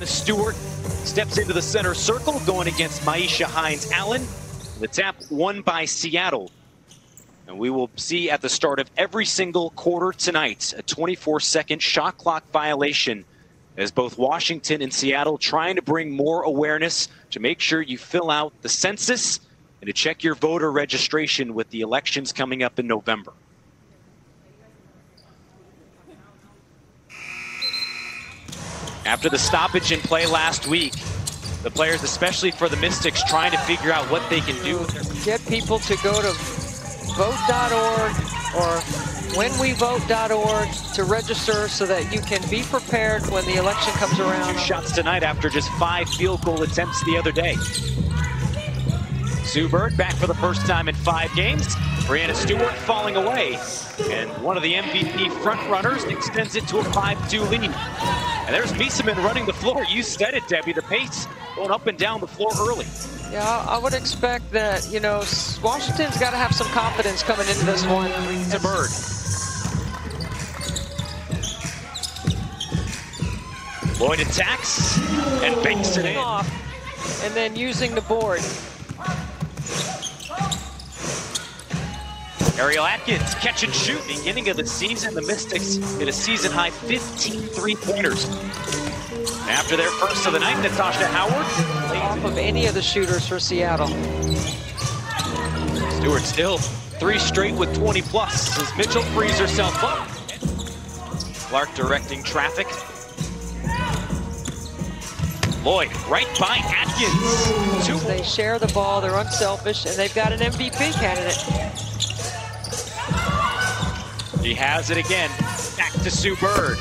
Stewart steps into the center circle, going against Maisha Hines-Allen. The tap won by Seattle. And we will see at the start of every single quarter tonight a 24-second shot clock violation as both Washington and Seattle trying to bring more awareness to make sure you fill out the census and to check your voter registration with the elections coming up in November. After the stoppage in play last week, the players, especially for the Mystics, trying to figure out what they can do. Get people to go to vote.org or whenwevote.org to register so that you can be prepared when the election comes around. 2 shots tonight after just 5 field goal attempts the other day. Sue Bird back for the first time in 5 games. Breanna Stewart falling away. And one of the MVP frontrunners extends it to a 5-2 lead. And there's Miesemann running the floor. You said it, Debbie. The pace going up and down the floor early. Yeah, I would expect that, you know, Washington's got to have some confidence coming into this one. To Bird. Lloyd attacks and banks it in. Off, and then using the board. Ariel Atkins, catch and shoot. Beginning of the season, the Mystics hit a season-high 15 3-pointers. After their first of the night, Natasha Howard off of any of the shooters for Seattle. Stewart still 3 straight with 20-plus as Mitchell frees herself up. Clark directing traffic. Lloyd right by Atkins. They share the ball, they're unselfish, and they've got an MVP candidate. He has it again. Back to Sue Bird.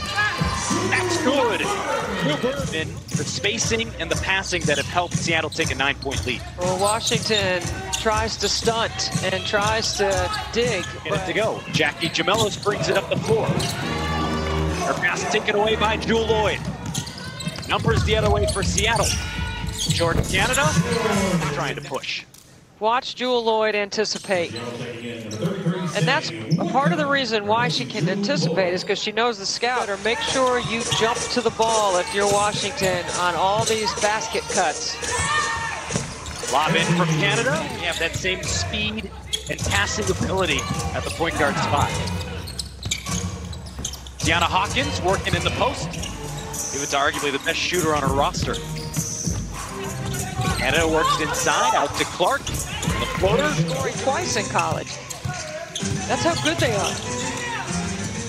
That's good. Sue Bird in the spacing and the passing that have helped Seattle take a 9-point lead. Well, Washington tries to stunt and tries to dig. Get it to go. Jackie Jamelos brings it up the floor. Her pass taken away by Jewel Lloyd. Numbers the other way for Seattle. Jordan Canada trying to push. Watch Jewel Lloyd anticipate. And that's a part of the reason why she can anticipate is because she knows the scout. Or make sure you jump to the ball if you're Washington on all these basket cuts. Lob in from Canada. We have that same speed and passing ability at the point guard spot. Deanna Hawkins working in the post. Give it to arguably the best shooter on her roster. Canada works inside, out to Clark. The floater. Scoring twice in college. That's how good they are.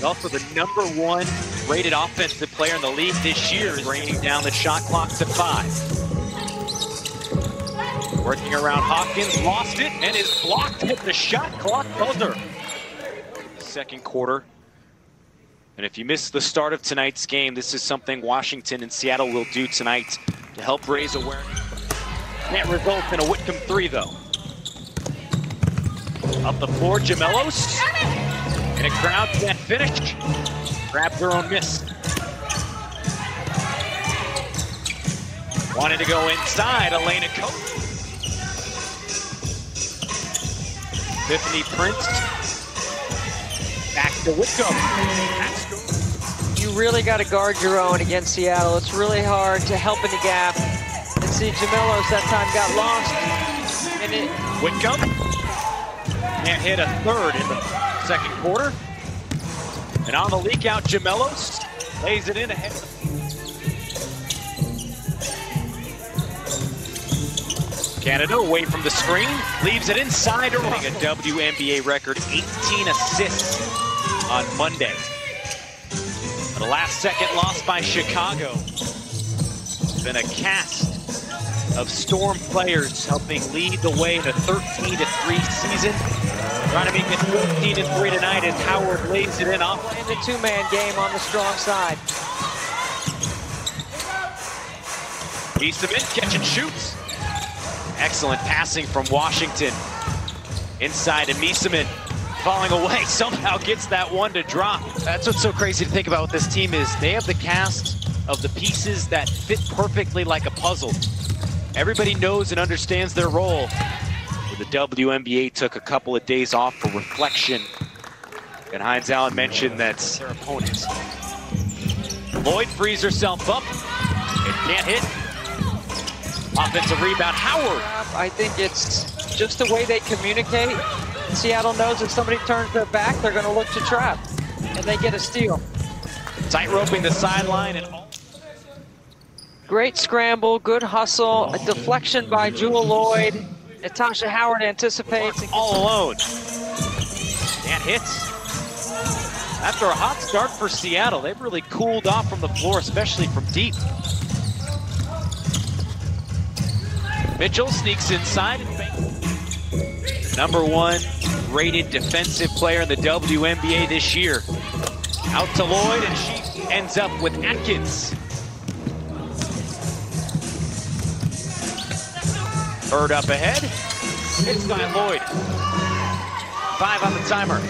Also the #1 rated offensive player in the league this year is bringing down the shot clock to 5. Working around Hawkins, lost it, and is blocked at the shot clock buzzer. Second quarter. And if you missed the start of tonight's game, this is something Washington and Seattle will do tonight to help raise awareness. Can't result in a Whitcomb 3, though. Up the floor, Jamelos. And a crowd can't finish. Grabs her own miss. Wanted to go inside, Elena Cope. Tiffany Prince. Back to Whitcomb. You really got to guard your own against Seattle. It's really hard to help in the gap. And see, Jamelos that time got lost. And Whitcomb can't hit a third in the second quarter. And on the leak out, Jamelos lays it in ahead. Canada away from the screen, leaves it inside. A WNBA record 18 assists on Monday. The last second loss by Chicago. It's been a cast of Storm players helping lead the way in a 13-3 season. Trying to make it 14-3 tonight as Howard lays it in off. In the 2-man game on the strong side. Miesemann catch and shoots. Excellent passing from Washington. Inside to Miesemann. Falling away, somehow gets that one to drop. That's what's so crazy to think about with this team is they have the cast of the pieces that fit perfectly like a puzzle. Everybody knows and understands their role. The WNBA took a couple of days off for reflection. And Hines-Allen mentioned that their opponents. Lloyd frees herself up. It can't hit. Offensive rebound, Howard. I think it's just the way they communicate. Seattle knows if somebody turns their back, they're going to look to trap, and they get a steal. Tight roping the sideline. And great scramble, good hustle, a deflection by Jewel Lloyd. Natasha Howard anticipates. All alone. Can't hit. After a hot start for Seattle, they've really cooled off from the floor, especially from deep. Mitchell sneaks inside. #1 rated defensive player in the WNBA this year. Out to Lloyd, and she ends up with Atkins. Bird up ahead. It's by Lloyd. 5 on the timer.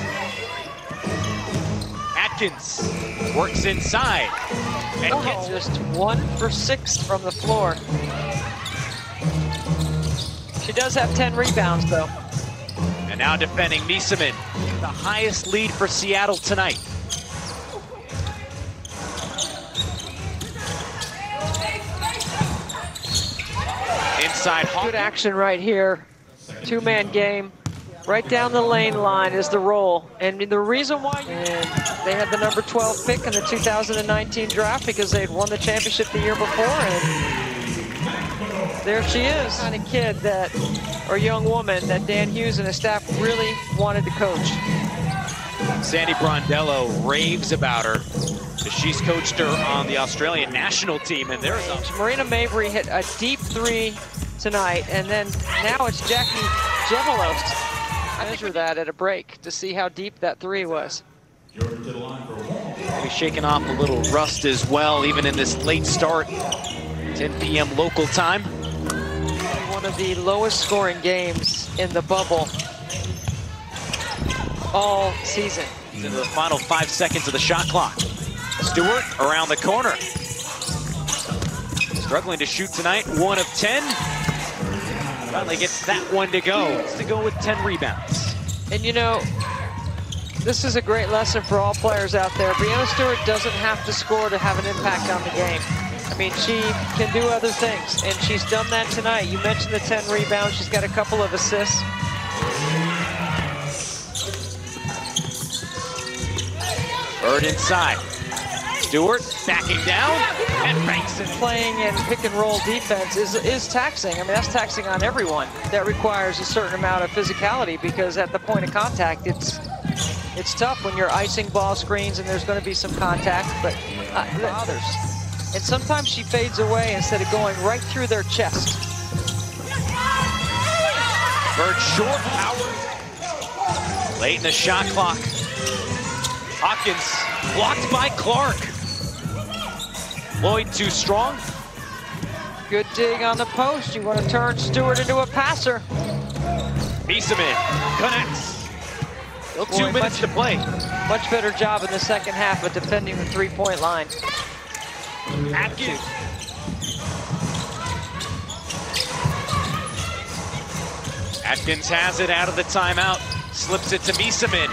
Atkins works inside. And gets just 1 for 6 from the floor. She does have 10 rebounds, though. And now defending Miesemann, the highest lead for Seattle tonight. Inside, good action right here. 2-man game. Right down the lane line is the roll. And the reason why they had the number 12 pick in the 2019 draft because they'd won the championship the year before. And there she is. Kind of kid that, or young woman that Dan Hughes and his staff really wanted to coach. Sandy Brondello raves about her. She's coached her on the Australian national team, and there's Marina Mabry hit a deep 3 tonight, and then now it's Jackie Jevelos. I measure that at a break to see how deep that 3 was. Maybe shaking off a little rust as well, even in this late start, 10 p.m. local time. One of the lowest scoring games in the bubble all season. Into the final 5 seconds of the shot clock. Stewart around the corner. Struggling to shoot tonight, 1 of 10. Finally gets that one to go. It's to go with 10 rebounds. And you know, this is a great lesson for all players out there. Breanna Stewart doesn't have to score to have an impact on the game. I mean, she can do other things, and she's done that tonight. You mentioned the 10 rebounds. She's got a couple of assists. Bird inside. Stewart backing down and banks it. Playing in pick and roll defense is taxing. I mean, that's taxing on everyone. That requires a certain amount of physicality because at the point of contact, it's tough when you're icing ball screens and there's going to be some contact, but others. And sometimes she fades away instead of going right through their chest. Bird short, Howard. Late in the shot clock. Hawkins blocked by Clark. Lloyd too strong. Good dig on the post. You want to turn Stewart into a passer. Miesemann connects. Still 2 minutes to play. Much better job in the second half of defending the 3-point line. Atkins. Atkins has it out of the timeout. Slips it to Miesemann.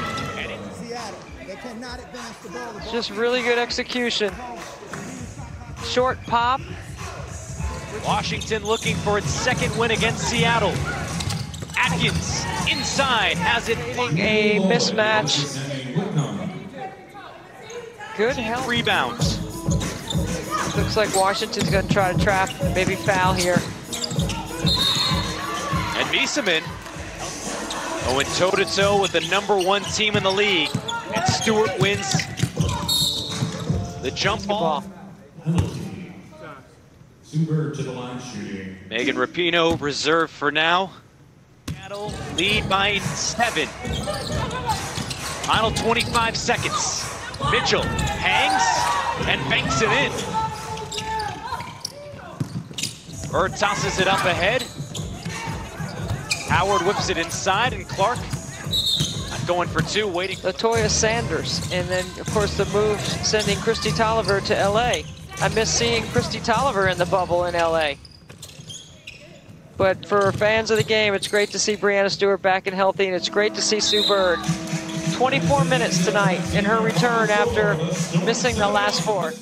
Just really good execution. Short pop. Washington looking for its 2nd win against Seattle. Atkins inside has it. A mismatch. Good help. Rebounds. Looks like Washington's going to try to trap, maybe foul here. And Miesemann going toe-to-toe with the #1 team in the league. And Stewart wins the jump ball. Super to the line shooting. Megan Rapinoe reserved for now. Seattle lead by 7. Final 25 seconds. Mitchell hangs and banks it in. Bird tosses it up ahead. Howard whips it inside, and Clark going for 2, waiting. Latoya Sanders, and then of course the move sending Kristi Tolliver to LA. I miss seeing Kristi Tolliver in the bubble in LA. But for fans of the game, it's great to see Breanna Stewart back and healthy, and it's great to see Sue Bird. 24 minutes tonight in her return after missing the last 4.